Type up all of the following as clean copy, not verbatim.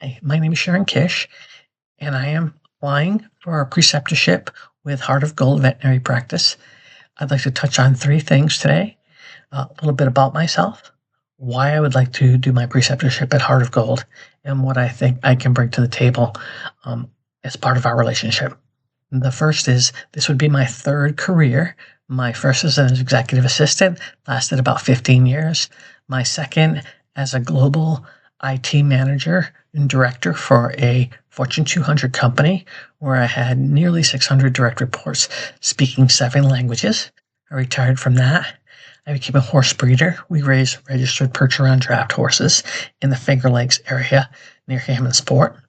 Hey, my name is Sharon Kish, and I am applying for a preceptorship with Heart of Gold Veterinary Practice. I'd like to touch on three things today: a little bit about myself, why I would like to do my preceptorship at Heart of Gold, and what I think I can bring to the table as part of our relationship. The first is this would be my third career. My first as an executive assistant lasted about 15 years. My second as a global IT manager and director for a Fortune 200 company where I had nearly 600 direct reports speaking 7 languages. I retired from that. I became a horse breeder. We raised registered Percheron draft horses in the Finger Lakes area near Hammondsport.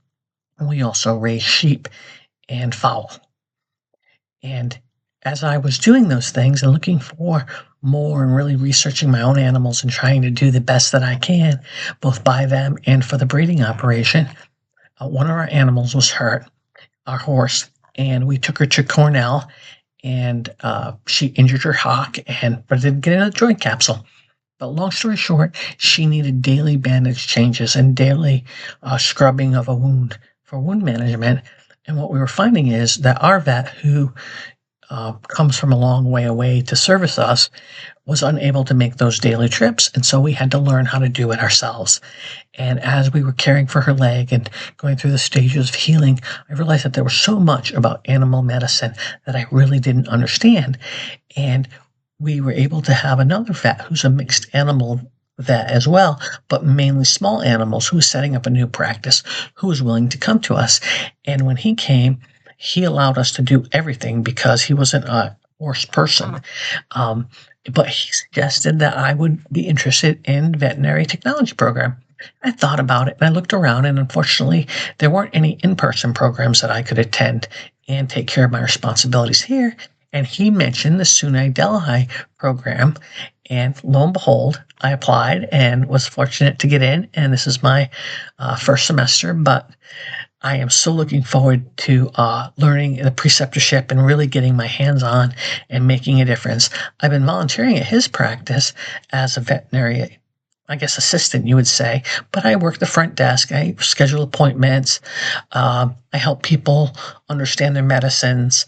We also raised sheep and fowl. And as I was doing those things and looking for more and really researching my own animals and trying to do the best that I can, both by them and for the breeding operation, one of our animals was hurt, our horse, and we took her to Cornell, and she injured her hock, but didn't get in a joint capsule. But long story short, she needed daily bandage changes and daily scrubbing of a wound for wound management. And what we were finding is that our vet, who comes from a long way away to service us, was unable to make those daily trips. And so we had to learn how to do it ourselves. And as we were caring for her leg and going through the stages of healing, I realized that there was so much about animal medicine that I really didn't understand. And we were able to have another vet who's a mixed animal vet as well, but mainly small animals, who was setting up a new practice, who was willing to come to us. And when he came, he allowed us to do everything because he wasn't a horse person. But he suggested that I would be interested in veterinary technology program. I thought about it and I looked around, and unfortunately, there weren't any in-person programs that I could attend and take care of my responsibilities here. And he mentioned the SUNY Delhi program, and lo and behold, I applied and was fortunate to get in. And this is my first semester, but I am so looking forward to learning the preceptorship and really getting my hands on and making a difference. I've been volunteering at his practice as a veterinary, I guess, assistant, you would say, but I work the front desk. I schedule appointments. I help people understand their medicines,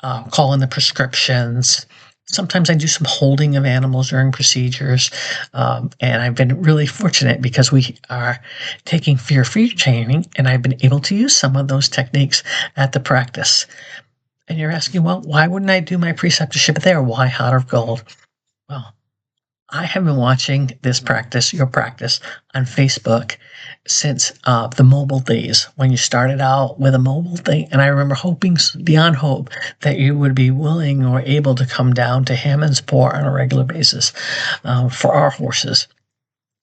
call in the prescriptions. Sometimes I do some holding of animals during procedures, and I've been really fortunate because we are taking fear-free training, and I've been able to use some of those techniques at the practice. And you're asking, well, why wouldn't I do my preceptorship there? Why Heart of Gold? Well, I have been watching this practice, your practice, on Facebook since the mobile days, when you started out with a mobile thing. And I remember hoping beyond hope that you would be willing or able to come down to Hammondsport on a regular basis for our horses.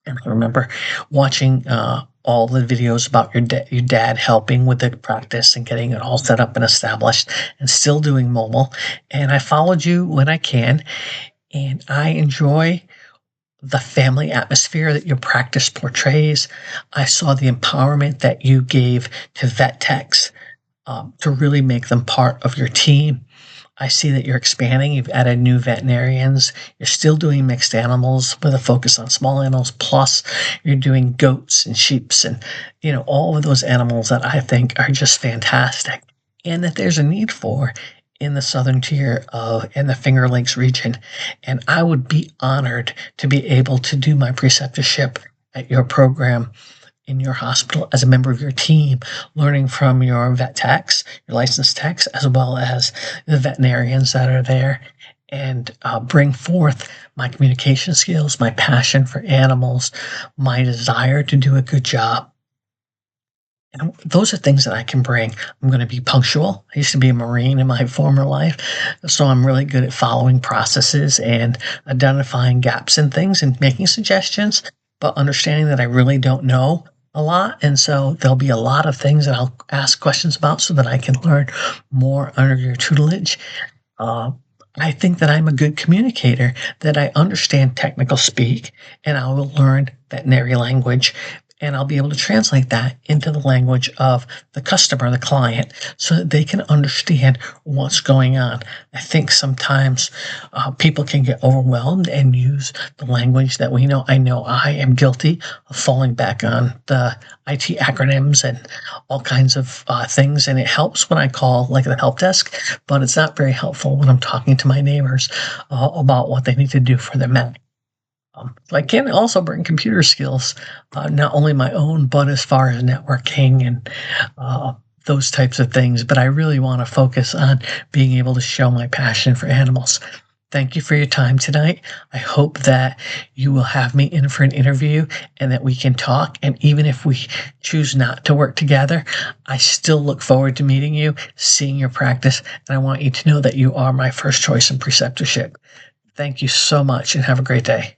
And I remember watching all the videos about your dad helping with the practice and getting it all set up and established and still doing mobile. And I followed you when I can. And I enjoy the family atmosphere that your practice portrays. I saw the empowerment that you gave to vet techs to really make them part of your team. I see that you're expanding. You've added new veterinarians. You're still doing mixed animals with a focus on small animals. Plus, you're doing goats and sheeps and, all of those animals that I think are just fantastic and that there's a need for in the southern tier in the Finger Lakes region. And I would be honored to be able to do my preceptorship at your program in your hospital as a member of your team, learning from your vet techs, your licensed techs, as well as the veterinarians that are there, and bring forth my communication skills, my passion for animals, my desire to do a good job. And those are things that I can bring. I'm going to be punctual. I used to be a Marine in my former life, so I'm really good at following processes and identifying gaps in things and making suggestions, but understanding that I really don't know a lot. And so there'll be a lot of things that I'll ask questions about so that I can learn more under your tutelage. I think that I'm a good communicator, that I understand technical speak, and I will learn veterinary language and I'll be able to translate that into the language of the customer, the client, so that they can understand what's going on. I think sometimes people can get overwhelmed and use the language that we know. I know I am guilty of falling back on the IT acronyms and all kinds of things, and it helps when I call like the help desk, but it's not very helpful when I'm talking to my neighbors about what they need to do for their pet. So I can also bring computer skills, not only my own, but as far as networking and those types of things. But I really want to focus on being able to show my passion for animals. Thank you for your time tonight. I hope that you will have me in for an interview and that we can talk. And even if we choose not to work together, I still look forward to meeting you, seeing your practice, and I want you to know that you are my first choice in preceptorship. Thank you so much and have a great day.